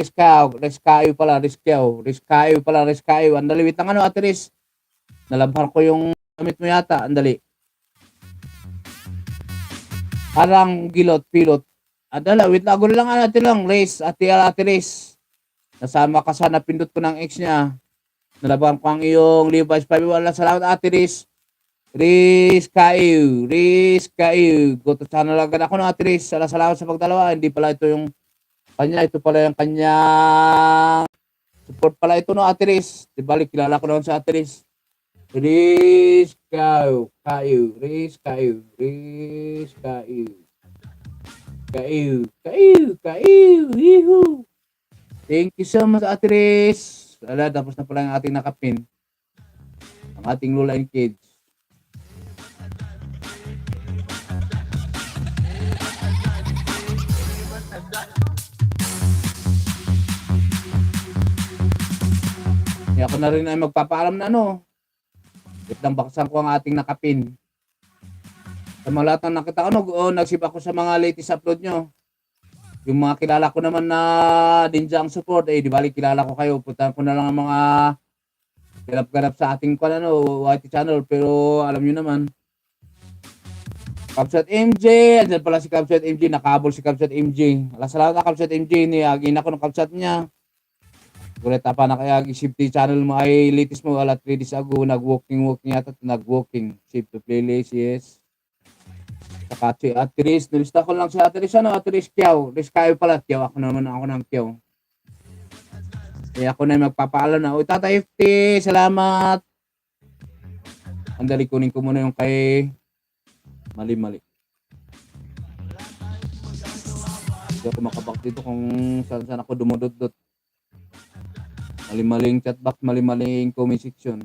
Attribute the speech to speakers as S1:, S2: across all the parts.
S1: Rescue pala. Andali, wait lang Ate Riz. Nalabhan ko yung gamit mo yata. Andali. Parang pilot. Andala, wait lang. Gulo lang Ate Riz. Nasama ka sana, pindot ko ng ex niya. Nalabhan ko ang iyong Levi's 5. Salamat Ate Riz. Rescue. Go to channel agad ako Ate Riz. Salamat sa pagdalawa. Hindi pala ito yung kanya, ito pala yung kanyang support pala ito Ate Riz. Di balik, kilala ko naman sa Ate Riz. Rescue. Yehoo. Thank you so much Ate Riz. Tapos na pala yung ating nakapin. Ang ating Lola and Kids. Ako na rin ay magpapaalam na Wait lang, baksan ko ang ating nakapin. Sa mga lahat na nakita ko, nagsip ako sa mga latest upload nyo. Yung mga kilala ko naman na Ninja ang support, di bali kilala ko kayo. Puntahan ko na lang ang mga ganap-ganap sa ating YT channel. Pero alam nyo naman, Capsat MJ, andyan pala si Capsat MJ, nakabol si Capsat MJ. Salamat na Capsat MJ, niyagin ako ng Capsat niya. Guleta pa na kaya safety channel mo ay latest mo 3 days ago nag-walking yata, save to playlist, yes. Saka si Ate Riz, nilista ko lang si Ate Riz, Ate Riz Rescue pala, ako naman ng Kiyaw. Kaya ako na magpapaalam na, Tata FT, salamat. Andali, kunin ko muna yung kay mali. Hindi ako makabak dito kung saan ako dumudot. Mali-maling chatbox, mali-maling comment section.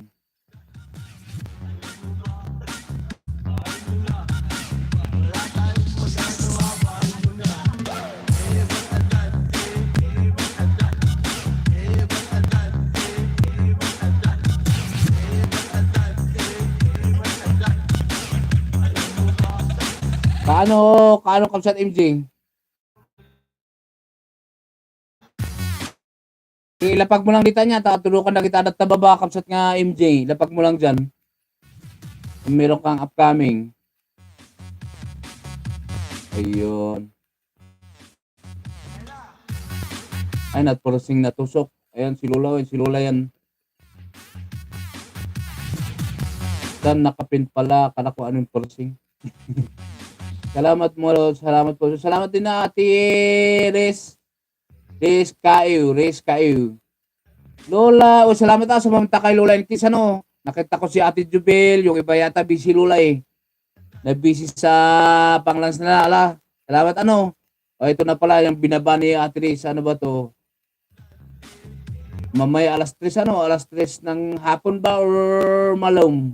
S1: Kaano Capsat MJ? Ilapag mo lang dito niya, tulukan na kita at tababa Capsat nga MJ. Lapag mo lang dyan. Meron kang upcoming. Ayun. Ay, natprosing natusok. Ayan, si Lola yan. Dan nakapin pala, kala ko anong prosing. Salamat po. Salamat din na Ate Riz. Rescue. Lola, salamat sa mamta kay Lola and Kids, Nakita ko si Ate Jubel, yung iba yata busy Lola Na-busy sa panglans na Salamat ito na pala yung binaba ni Ate Riz, ba to? Mamaya alas 3 ng hapon ba or malong?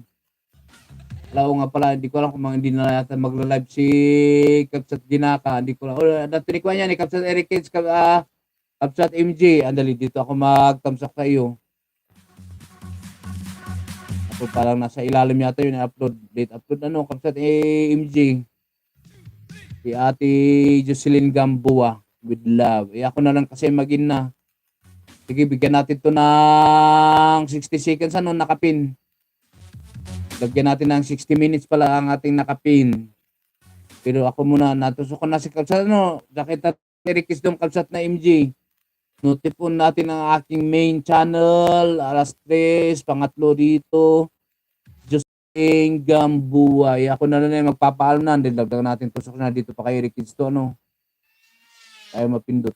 S1: Nga pala, hindi ko alam kung hindi na yata magla-live si Capsat Ginaka. Hindi ko alam. Natinikuan niya ni Capsat Eric Kids, Capsat MJ. Andali, dito ako mag-thumbs-up sa iyo. Ako parang nasa ilalim yata yun. Date upload Capsat MJ. Si Ate Jocelyn Gamboa with love. Ako na lang kasi magin na. Sige, bigyan natin to ng 60 seconds nakapin. Lagyan natin ng 60 minutes pala ang ating nakapin. Pero ako muna, natusok ko na si Capsat, Nakita Eric Kids dong Capsat na MJ. Notifon natin ang aking main channel, alas 3, pangatlo dito. Jocelyn Gamboa. Ako na lang magpapaalam na. Then dagdag natin tusok na dito pa kay Eric Kids to, Ayaw mapindot.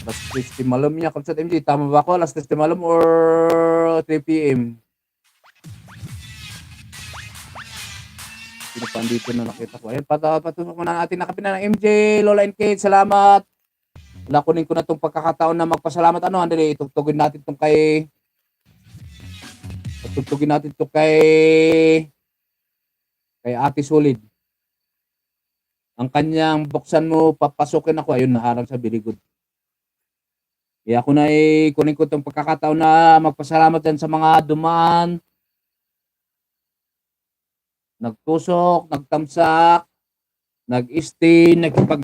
S1: Alas 3 malam niya, Capsat MJ. Tama ba ako? Alas 3 malam or 3 p.m.? Sino pa dito na nakita ko? Ayan, patusok mo na natin nakapin na ng MJ, Lola and Kids. Salamat. Kunin ko na itong pagkakataon na magpasalamat. Andali, itugtugin natin itong kay Ate Solid. Ang kanyang buksan mo, papasukin ako. Ayun, naharang sa very good. Ako na kunin ko itong pagkakataon na magpasalamat yan sa mga dumaan, nagtusok, nagtamsak, nag-stay, nagpag